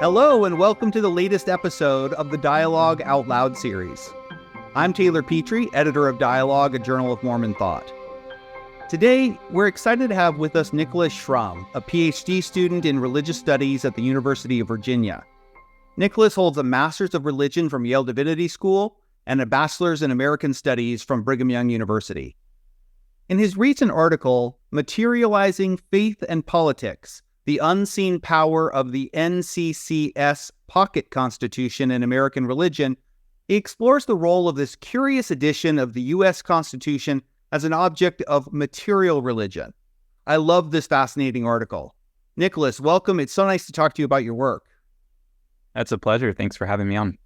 Hello, and welcome to the latest episode of the Dialogue Out Loud series. I'm Taylor Petrey, editor of Dialogue, a Journal of Mormon Thought. Today, we're excited to have with us Nicholas Shrum, a PhD student in religious studies at the University of Virginia. Nicholas holds a Master's of Religion from Yale Divinity School and a Bachelor's in American Studies from Brigham Young University. In his recent article, Materializing Faith and Politics, the Unseen Power of the NCCS Pocket Constitution in American Religion, he explores the role of this curious edition of the U.S. Constitution as an object of material religion. I love this fascinating article. Nicholas, welcome. It's so nice to talk to you about your work. That's a pleasure. Thanks for having me on.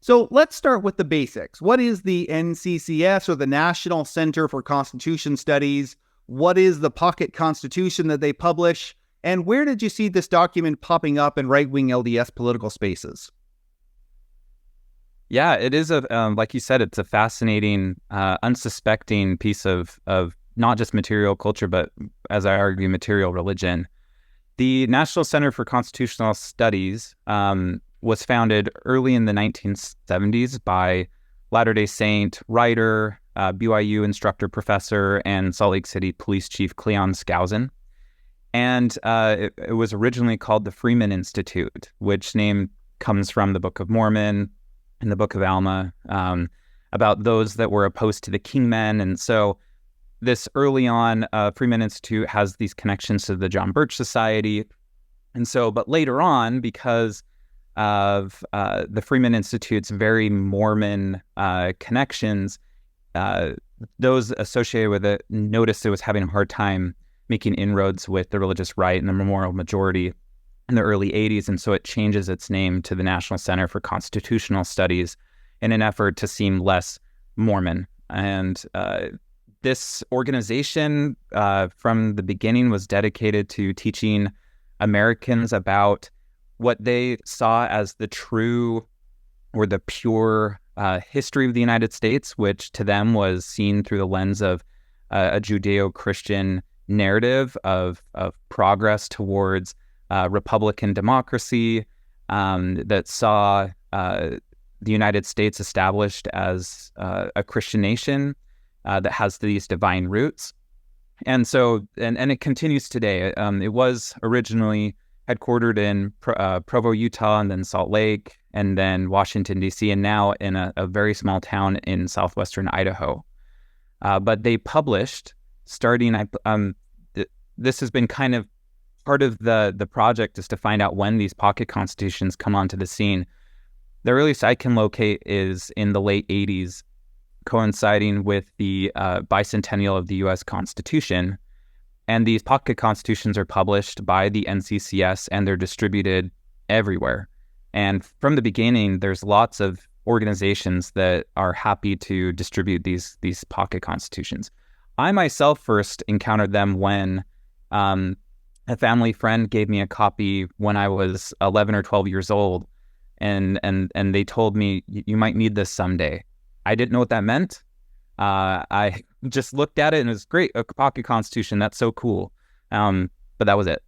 So let's start with the basics. What is the NCCS, or the National Center for Constitution Studies? What is the Pocket Constitution that they publish? And where did you see this document popping up in right-wing LDS political spaces? Yeah, it is like you said, it's a fascinating, unsuspecting piece of not just material culture, but as I argue, material religion. The National Center for Constitutional Studies was founded early in the 1970s by Latter-day Saint writer, BYU instructor professor, and Salt Lake City Police Chief Cleon Skousen. And it was originally called the Freeman Institute, which name comes from the Book of Mormon and the Book of Alma, about those that were opposed to the kingmen. And so this early on, Freeman Institute has these connections to the John Birch Society. And so, but later on, because of the Freeman Institute's very Mormon connections, those associated with it noticed it was having a hard time making inroads with the religious right and the memorial majority in the early 80s. And so it changes its name to the National Center for Constitutional Studies in an effort to seem less Mormon. And this organization from the beginning was dedicated to teaching Americans about what they saw as the true or the pure history of the United States, which to them was seen through the lens of a Judeo-Christian narrative of progress towards Republican democracy, that saw the United States established as a Christian nation that has these divine roots. And so, and it continues today. It was originally headquartered in Provo, Utah, and then Salt Lake, and then Washington, D.C., and now in a very small town in southwestern Idaho. But they published, starting, this has been kind of part of the project, is to find out when these pocket constitutions come onto the scene. The earliest I can locate is in the late 80s, coinciding with the bicentennial of the U.S. Constitution. And these pocket constitutions are published by the NCCS, and they're distributed everywhere. And from the beginning, there's lots of organizations that are happy to distribute these pocket constitutions. I myself first encountered them when a family friend gave me a copy when I was 11 or 12 years old, and they told me, you might need this someday. I didn't know what that meant. I just looked at it and it was great, a pocket constitution, that's so cool. But that was it.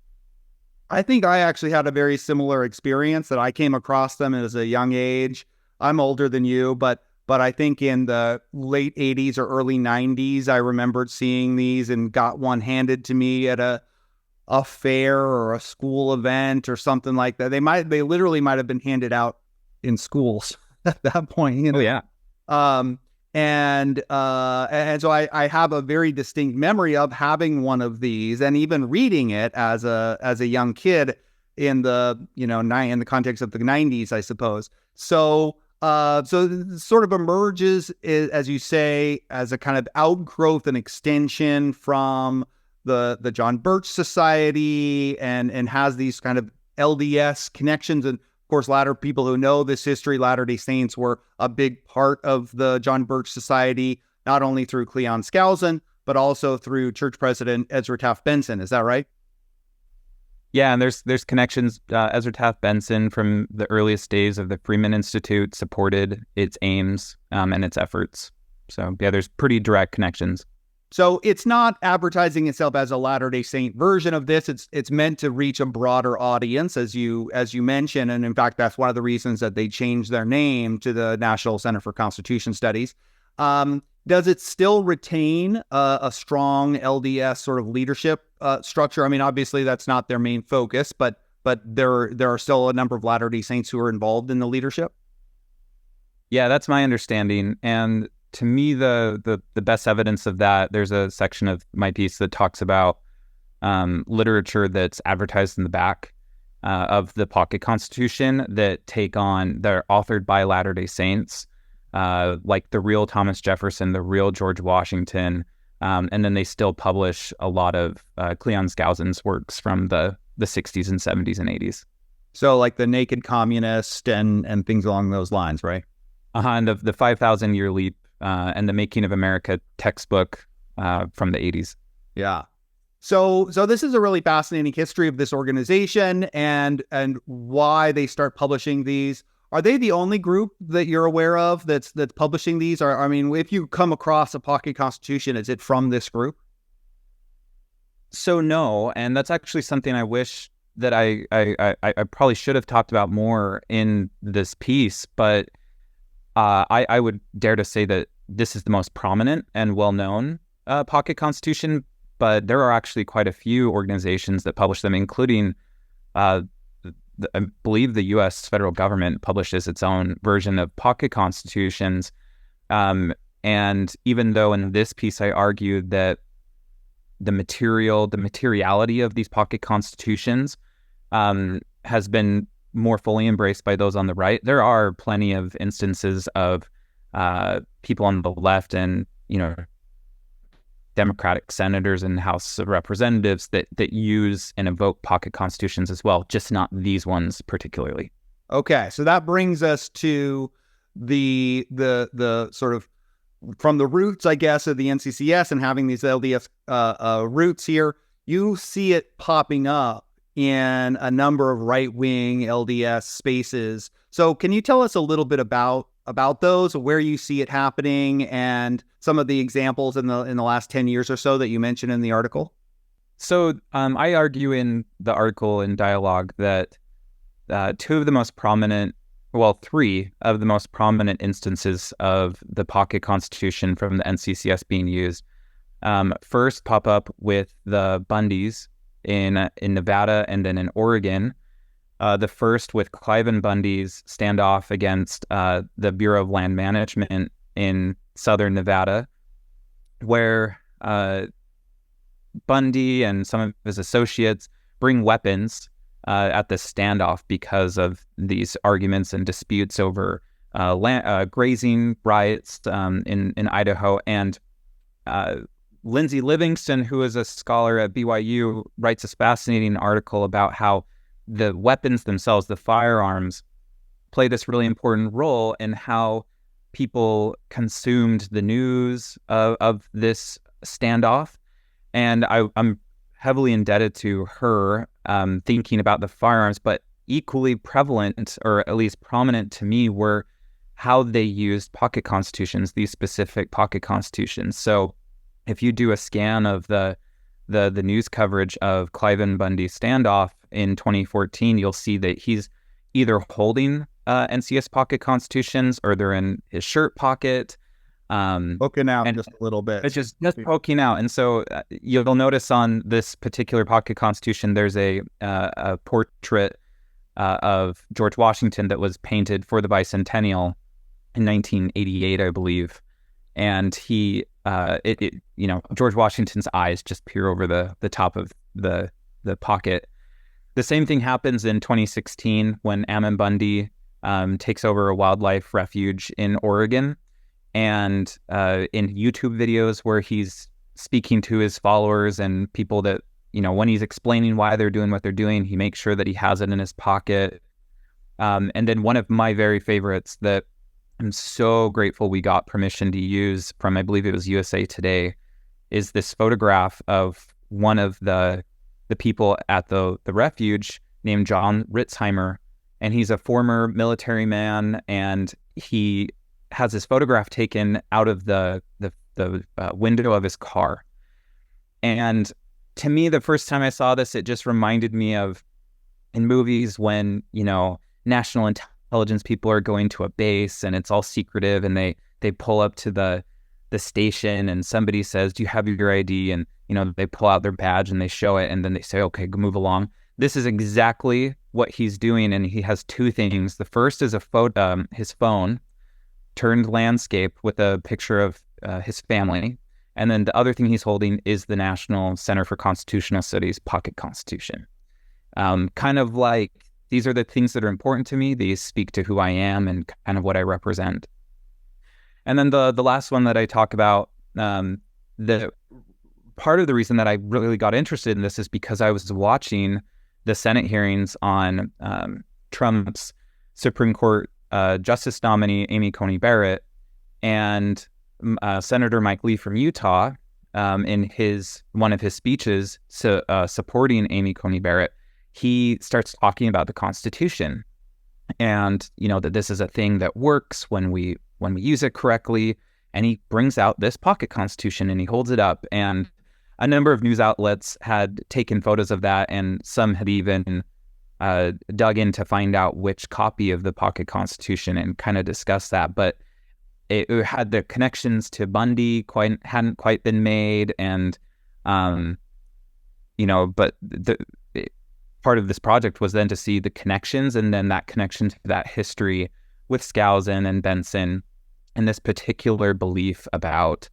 I think I actually had a very similar experience, that I came across them at a young age. I'm older than you, but I think in the late 80s or early 90s, I remembered seeing these and got one handed to me at a fair or a school event or something like that. They literally might have been handed out in schools at that point. You know? Oh yeah. And so I have a very distinct memory of having one of these, and even reading it as a young kid in the, in the context of the 90s, I suppose. So it sort of emerges, as you say, as a kind of outgrowth and extension from the John Birch Society, and has these kind of LDS connections. And of course, people who know this history, Latter-day Saints were a big part of the John Birch Society, not only through Cleon Skousen, but also through Church President Ezra Taft Benson. Is that right? Yeah, and there's connections. Ezra Taft Benson, from the earliest days of the Freeman Institute, supported its aims and its efforts. So yeah, there's pretty direct connections. So it's not advertising itself as a Latter-day Saint version of this. It's meant to reach a broader audience, as you mentioned. And in fact, that's one of the reasons that they changed their name to the National Center for Constitution Studies. Does it still retain a strong LDS sort of leadership structure? I mean, obviously that's not their main focus, but there are still a number of Latter-day Saints who are involved in the leadership. Yeah, that's my understanding. And to me, the best evidence of that, there's a section of my piece that talks about literature that's advertised in the back of the Pocket Constitution that they're authored by Latter-day Saints, like the real Thomas Jefferson, the real George Washington, and then they still publish a lot of Cleon Skousen's works from the 60s and 70s and 80s. So like the Naked Communist and things along those lines, right? And the 5,000-year leap and the Making of America textbook from the 80s. Yeah. So this is a really fascinating history of this organization and why they start publishing these. Are they the only group that you're aware of that's publishing these? Or, I mean, if you come across a Pocket Constitution, is it from this group? So no, and that's actually something I wish that I probably should have talked about more in this piece, but I would dare to say that this is the most prominent and well-known Pocket Constitution, but there are actually quite a few organizations that publish them, including, I believe the U.S. federal government publishes its own version of Pocket Constitutions. And even though in this piece I argued that the materiality of these Pocket Constitutions has been more fully embraced by those on the right, there are plenty of instances of people on the left and, Democratic senators and House of Representatives that use and evoke Pocket Constitutions as well, just not these ones particularly. Okay, so that brings us to the sort of from the roots, I guess, of the NCCS and having these LDS roots here. You see it popping up in a number of right-wing LDS spaces. So can you tell us a little bit about those, where you see it happening, and some of the examples in the last 10 years or so that you mentioned in the article? So I argue in the article in Dialogue that three of the most prominent instances of the Pocket Constitution from the NCCS being used first pop up with the Bundys in Nevada and then in Oregon. The first with Clive and Bundy's standoff against the Bureau of Land Management in southern Nevada, where Bundy and some of his associates bring weapons at the standoff because of these arguments and disputes over grazing rights in Idaho. And Lindsay Livingston, who is a scholar at BYU, writes this fascinating article about how the weapons themselves, the firearms, play this really important role in how people consumed the news of this standoff. And I'm heavily indebted to her thinking about the firearms, but equally prevalent, or at least prominent to me, were how they used Pocket Constitutions, these specific Pocket Constitutions. So if you do a scan of the news coverage of Clive and Bundy's standoff in 2014, you'll see that he's either holding NCS Pocket Constitutions or they're in his shirt pocket. Poking out just a little bit. It's just poking out. And so you'll notice on this particular Pocket Constitution, there's a portrait of George Washington that was painted for the bicentennial in 1988, I believe. And George Washington's eyes just peer over the top of the pocket. The same thing happens in 2016 when Ammon Bundy takes over a wildlife refuge in Oregon. And in YouTube videos where he's speaking to his followers and people that, when he's explaining why they're doing what they're doing, he makes sure that he has it in his pocket. And then one of my very favorites that I'm so grateful we got permission to use from, I believe it was USA Today, is this photograph of one of the people at the refuge named John Ritzheimer. And he's a former military man, and he has his photograph taken out of the window of his car. And to me, the first time I saw this, it just reminded me of in movies when, national intelligence people are going to a base and it's all secretive, and they pull up to the station and somebody says, "Do you have your ID?" And, they pull out their badge and they show it, and then they say, "Okay, move along." This is exactly what he's doing, and he has two things. The first is a photo, his phone turned landscape with a picture of his family. And then the other thing he's holding is the National Center for Constitutional Studies Pocket Constitution. Kind of like, these are the things that are important to me. These speak to who I am and kind of what I represent. And then the last one that I talk about, the part of the reason that I really got interested in this is because I was watching the Senate hearings on Trump's Supreme Court Justice nominee, Amy Coney Barrett, and Senator Mike Lee from Utah, in one of his speeches supporting Amy Coney Barrett, he starts talking about the Constitution, and that this is a thing that works when we use it correctly. And he brings out this pocket Constitution and he holds it up, and a number of news outlets had taken photos of that, and some had even dug in to find out which copy of the pocket Constitution and kind of discuss that. But it had the connections to Bundy hadn't quite been made, and but part of this project was then to see the connections, and then that connection to that history with Skousen and Benson, and this particular belief about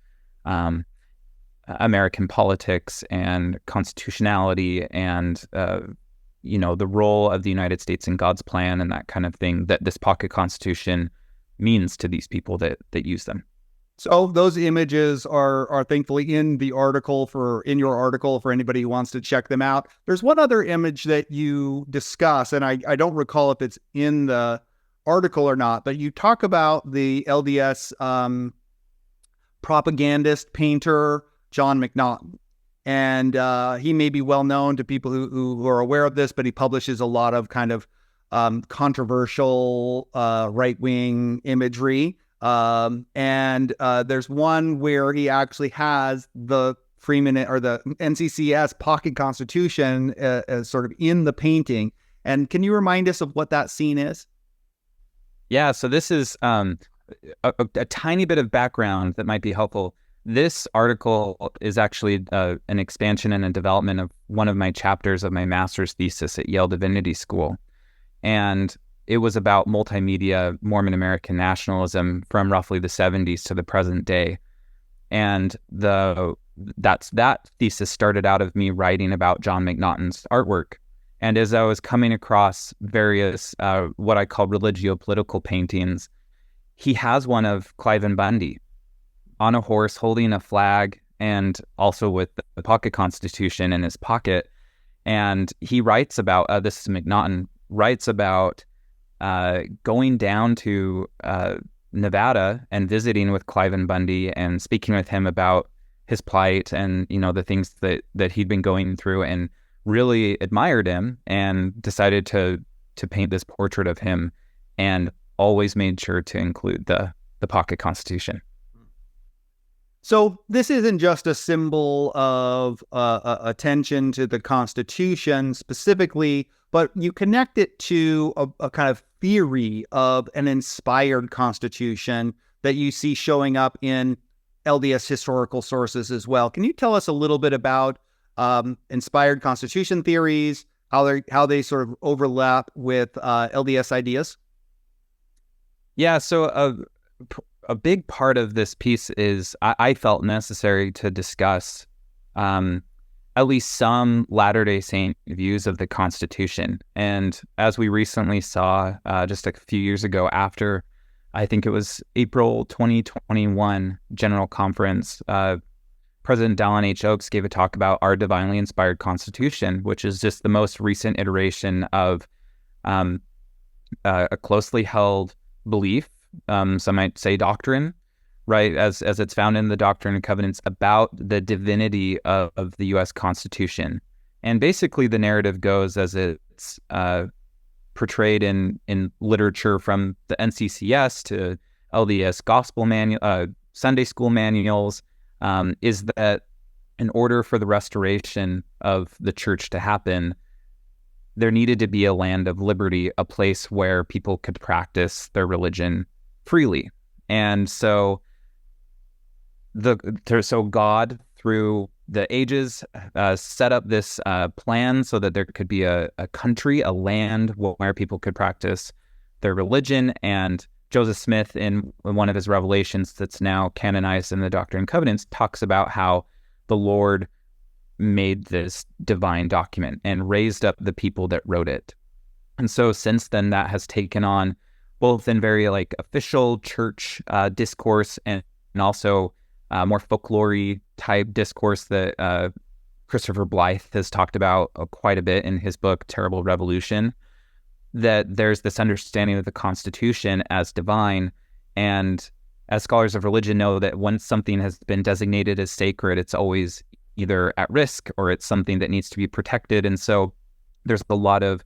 American politics and constitutionality, and the role of the United States in God's plan, and that kind of thing that this pocket Constitution means to these people that use them. So those images are thankfully in your article for anybody who wants to check them out. There's one other image that you discuss, and I don't recall if it's in the article or not, but you talk about the LDS propagandist painter John McNaughton. And he may be well known to people who are aware of this, but he publishes a lot of kind of controversial right-wing imagery. And there's one where he actually has the Freeman or the NCCS Pocket Constitution as sort of in the painting. And can you remind us of what that scene is? Yeah, so this is a tiny bit of background that might be helpful. This article is actually an expansion and a development of one of my chapters of my master's thesis at Yale Divinity School. And it was about multimedia Mormon American nationalism from roughly the 70s to the present day. And that thesis started out of me writing about John McNaughton's artwork. And as I was coming across various what I call religio-political paintings, he has one of Cliven Bundy on a horse holding a flag, and also with the pocket Constitution in his pocket. And he writes about, this is McNaughton, writes about going down to Nevada and visiting with Cliven Bundy and speaking with him about his plight and, the things that he'd been going through, and really admired him and decided to paint this portrait of him, and always made sure to include the pocket Constitution. So this isn't just a symbol of attention to the Constitution specifically, but you connect it to a kind of theory of an inspired Constitution that you see showing up in LDS historical sources as well. Can you tell us a little bit about inspired Constitution theories, how they sort of overlap with LDS ideas? Yeah, so a big part of this piece is I felt necessary to discuss at least some Latter-day Saint views of the Constitution. And as we recently saw just a few years ago, after I think it was April 2021 General Conference, President Dallin H. Oaks gave a talk about our divinely inspired Constitution, which is just the most recent iteration of a closely held belief, some might say doctrine, right, as it's found in the Doctrine and Covenants, about the divinity of the U.S. Constitution. And basically the narrative goes as it's portrayed in literature from the NCCS to LDS gospel Sunday school manuals, is that in order for the restoration of the church to happen, there needed to be a land of liberty, a place where people could practice their religion freely. And so God, through the ages, set up this plan so that there could be a country, a land where people could practice their religion. And Joseph Smith, in one of his revelations that's now canonized in the Doctrine and Covenants, talks about how the Lord made this divine document and raised up the people that wrote it. And so since then, that has taken on both in very official church discourse and also more folklore type discourse that Christopher Blythe has talked about quite a bit in his book, Terrible Revolution, that there's this understanding of the Constitution as divine. And as scholars of religion know that once something has been designated as sacred, it's always either at risk or it's something that needs to be protected. And so there's a lot of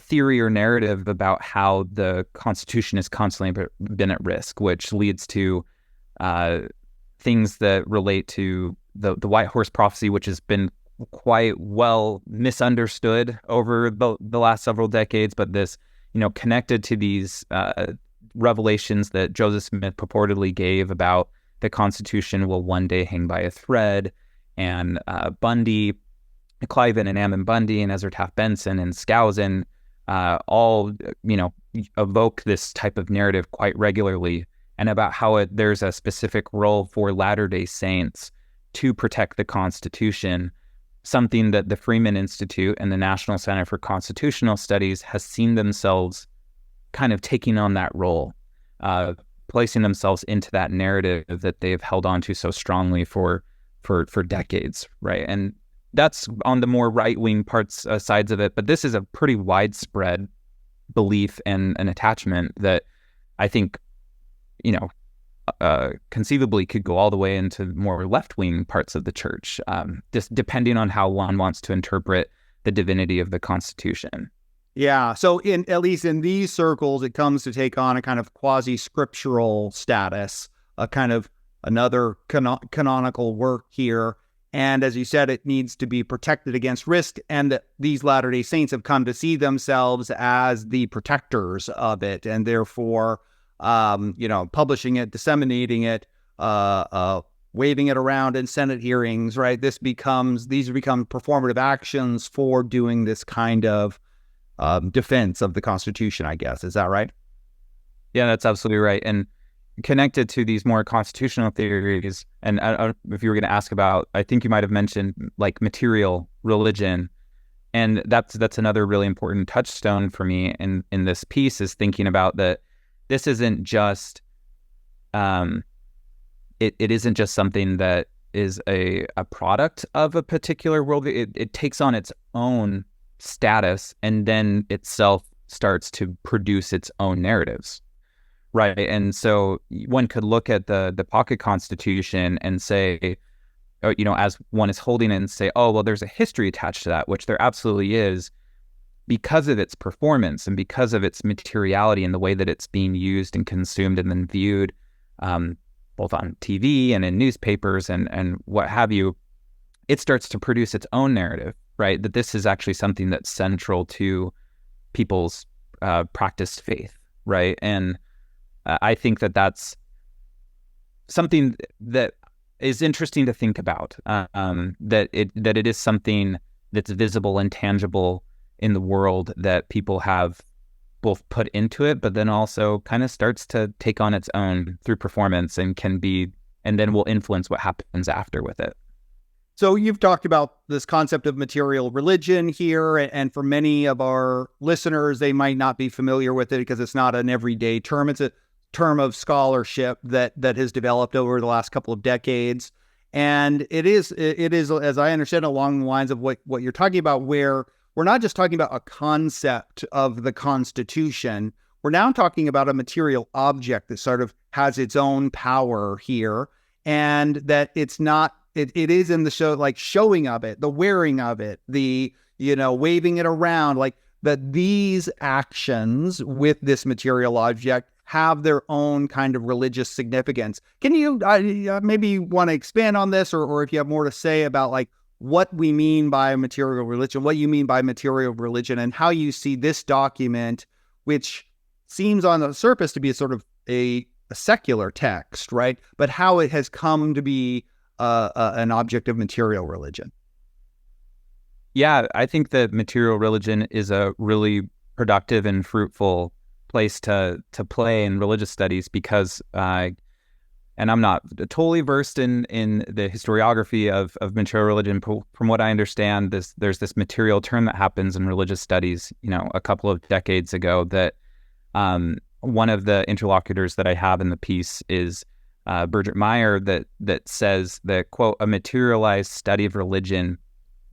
theory or narrative about how the Constitution has constantly been at risk, which leads to things that relate to the White Horse Prophecy, which has been quite well misunderstood over the last several decades, but this, connected to these revelations that Joseph Smith purportedly gave about the Constitution will one day hang by a thread, and Bundy, Cliven and Ammon Bundy and Ezra Taft Benson and Skousen all, evoke this type of narrative quite regularly, and about how there's a specific role for Latter-day Saints to protect the Constitution, something that the Freeman Institute and the National Center for Constitutional Studies has seen themselves kind of taking on that role, placing themselves into that narrative that they've held on to so strongly for decades, right? And that's on the more right-wing sides of it, but this is a pretty widespread belief and an attachment that I think, conceivably could go all the way into more left-wing parts of the church, just depending on how one wants to interpret the divinity of the Constitution. Yeah, so at least in these circles, it comes to take on a kind of quasi-scriptural status, a kind of another canonical work here. And as you said, it needs to be protected against risk. And these Latter-day Saints have come to see themselves as the protectors of it, and therefore, publishing it, disseminating it, waving it around in Senate hearings, right? These become performative actions for doing this kind of defense of the Constitution, I guess. Is that right? Yeah, that's absolutely right. And connected to these more constitutional theories, and if you were going to ask about, I think you might have mentioned material religion, and that's another really important touchstone for me in this piece, is thinking about that this isn't just it isn't just something that is a product of a particular world. It takes on its own status and then itself starts to produce its own narratives. Right. And so one could look at the Pocket Constitution and say, as one is holding it, and say, oh, well, there's a history attached to that, which there absolutely is, because of its performance and because of its materiality and the way that it's being used and consumed and then viewed, both on TV and in newspapers and what have you. It starts to produce its own narrative, right? That this is actually something that's central to people's practiced faith, right? And I think that that's something that is interesting to think about, that it is something that's visible and tangible in the world that people have both put into it, but then also kind of starts to take on its own through performance and then will influence what happens after with it. So you've talked about this concept of material religion here, and for many of our listeners, they might not be familiar with it because it's not an everyday term. It's a term of scholarship that has developed over the last couple of decades. And it is, as I understand, along the lines of what you're talking about, where we're not just talking about a concept of the Constitution. We're now talking about a material object that sort of has its own power here, and that it's not, it is in the show, showing of it, the wearing of it, the, waving it around, that these actions with this material object have their own kind of religious significance. Can you maybe want to expand on this, or if you have more to say about like what we mean by material religion, what you mean by material religion, and how you see this document, which seems on the surface to be a sort of a secular text, right? But how it has come to be an object of material religion. Yeah, I think that material religion is a really productive and fruitful place to play in religious studies because, and I'm not totally versed in the historiography of material religion. From what I understand, there's this material turn that happens in religious studies, a couple of decades ago that one of the interlocutors that I have in the piece is Bridget Meyer that says that, quote, a materialized study of religion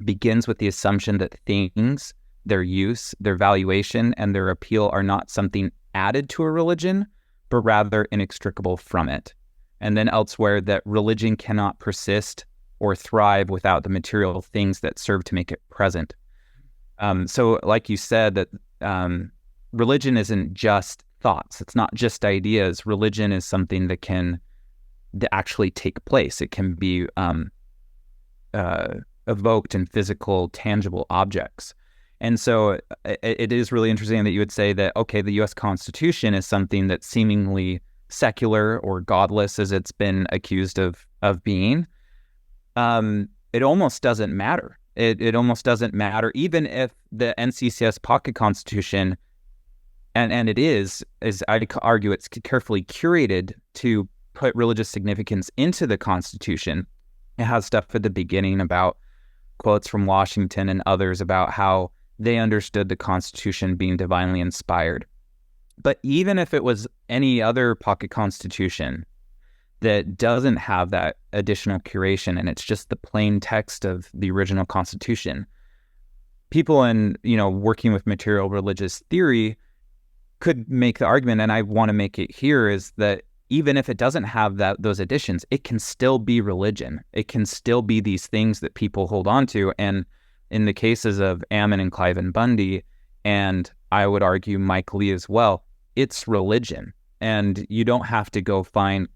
begins with the assumption that things, their use, their valuation, and their appeal are not something added to a religion, but rather inextricable from it. And then elsewhere, that religion cannot persist or thrive without the material things that serve to make it present. So like you said, that religion isn't just thoughts. It's not just ideas. Religion is something that can actually take place. It can be evoked in physical, tangible objects. And so it is really interesting that you would say that, okay, the U.S. Constitution is something that's seemingly secular or godless as it's been accused of being. It almost doesn't matter. It almost doesn't matter, even if the NCCS Pocket Constitution, and it is, as I argue, it's carefully curated to put religious significance into the Constitution. It has stuff at the beginning about quotes from Washington and others about how they understood the Constitution being divinely inspired. But even if it was any other pocket constitution that doesn't have that additional curation and it's just the plain text of the original Constitution, people in, working with material religious theory could make the argument, and I want to make it here, is that even if it doesn't have those additions, it can still be religion. It can still be these things that people hold on to. And in the cases of Ammon and Clive and Bundy, and I would argue Mike Lee as well, it's religion. And you don't have to go find,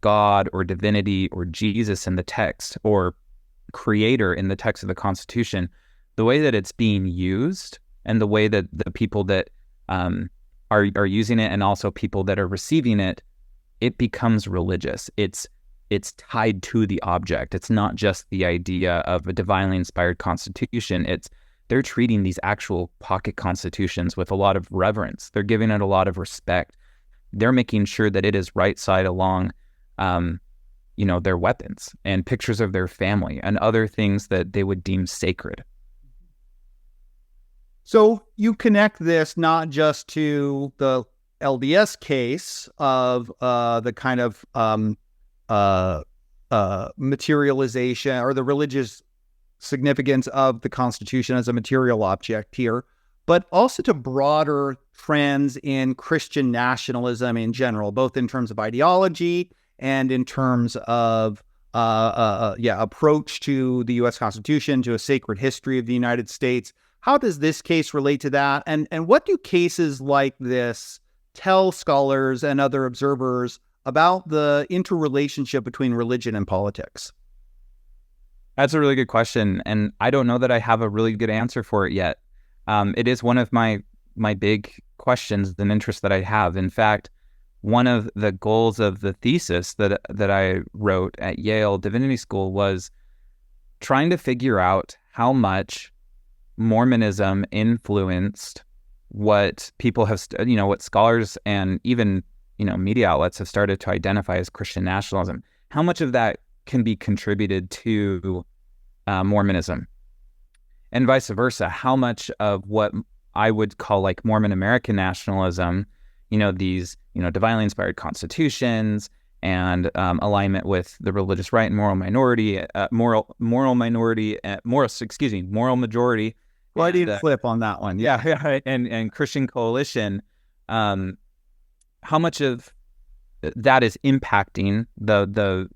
God or divinity or Jesus in the text or creator in the text of the Constitution. The way that it's being used and the way that the people that are using it and also people that are receiving it, it becomes religious. It's tied to the object. It's not just the idea of a divinely inspired constitution. They're treating these actual pocket constitutions with a lot of reverence. They're giving it a lot of respect. They're making sure that it is right side along, their weapons and pictures of their family and other things that they would deem sacred. So you connect this not just to the LDS case of the kind of materialization or the religious significance of the Constitution as a material object here, but also to broader trends in Christian nationalism in general, both in terms of ideology and in terms of approach to the U.S. Constitution, to a sacred history of the United States. How does this case relate to that? And what do cases like this tell scholars and other observers about the interrelationship between religion and politics? That's a really good question, and I don't know that I have a really good answer for it yet. It is one of my big questions and interests that I have. In fact, one of the goals of the thesis that I wrote at Yale Divinity School was trying to figure out how much Mormonism influenced what people have, what scholars and even, media outlets have started to identify as Christian nationalism. How much of that can be contributed to Mormonism, and vice versa? How much of what I would call like Mormon American nationalism, these, divinely inspired constitutions and alignment with the religious right and moral majority. Well, I didn't flip on that one. Yeah. And Christian coalition. How much of that is impacting the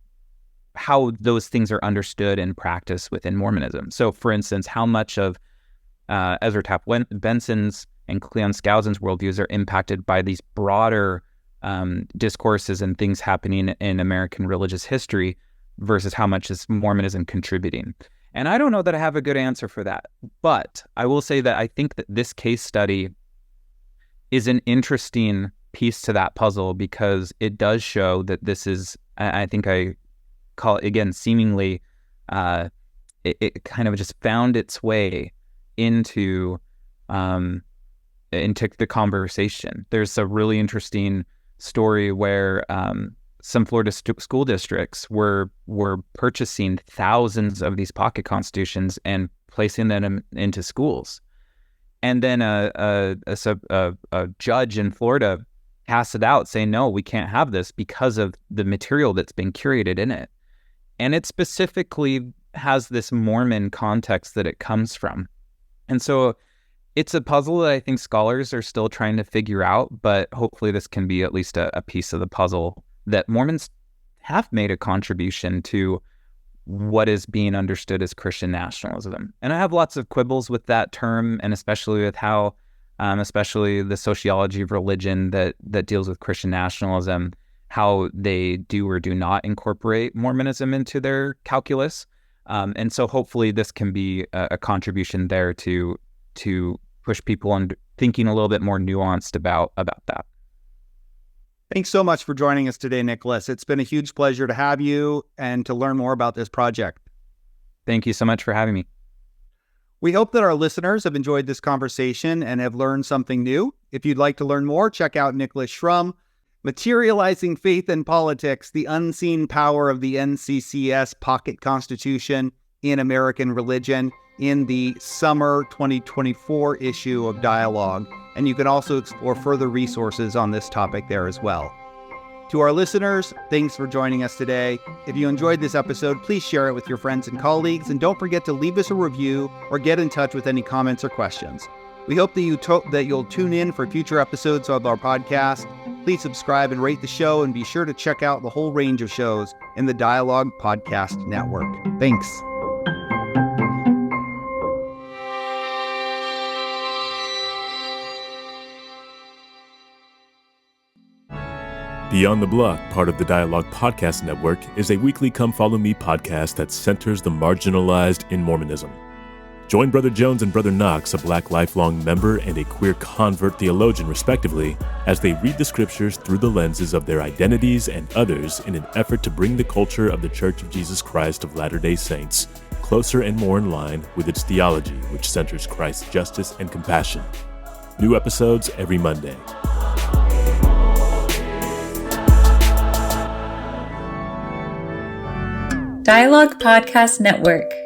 how those things are understood and practiced within Mormonism? So, for instance, how much of Ezra Taft Benson's and Cleon Skousen's worldviews are impacted by these broader discourses and things happening in American religious history versus how much is Mormonism contributing. And I don't know that I have a good answer for that, but I will say that I think that this case study is an interesting piece to that puzzle because it does show that this is, I think I call it, again, seemingly, it kind of just found its way into the conversation. There's a really interesting story where some Florida school districts were purchasing thousands of these pocket constitutions and placing them into schools. And then a judge in Florida passed it out saying, no, we can't have this because of the material that's been curated in it. And it specifically has this Mormon context that it comes from. And so it's a puzzle that I think scholars are still trying to figure out, but hopefully this can be at least a piece of the puzzle that Mormons have made a contribution to what is being understood as Christian nationalism. And I have lots of quibbles with that term, and especially with how, especially the sociology of religion that deals with Christian nationalism, how they do or do not incorporate Mormonism into their calculus. And so hopefully this can be a contribution there to push people on thinking a little bit more nuanced about that. Thanks so much for joining us today, Nicholas. It's been a huge pleasure to have you and to learn more about this project. Thank you so much for having me. We hope that our listeners have enjoyed this conversation and have learned something new. If you'd like to learn more, check out Nicholas Shrum, Materializing Faith and Politics, the Unseen Power of the NCCS Pocket Constitution in American Religion, in the summer 2024 issue of Dialogue. And you can also explore further resources on this topic there as well. To our listeners, thanks for joining us today. If you enjoyed this episode, please share it with your friends and colleagues, and don't forget to leave us a review or get in touch with any comments or questions. We hope that you'll tune in for future episodes of our podcast. Please subscribe and rate the show, and be sure to check out the whole range of shows in the Dialogue Podcast Network. Thanks. Beyond the Block, part of the Dialogue Podcast Network, is a weekly Come Follow Me podcast that centers the marginalized in Mormonism. Join Brother Jones and Brother Knox, a Black lifelong member and a queer convert theologian respectively, as they read the scriptures through the lenses of their identities and others in an effort to bring the culture of the Church of Jesus Christ of Latter-day Saints closer and more in line with its theology, which centers Christ's justice and compassion. New episodes every Monday. Dialogue Podcast Network.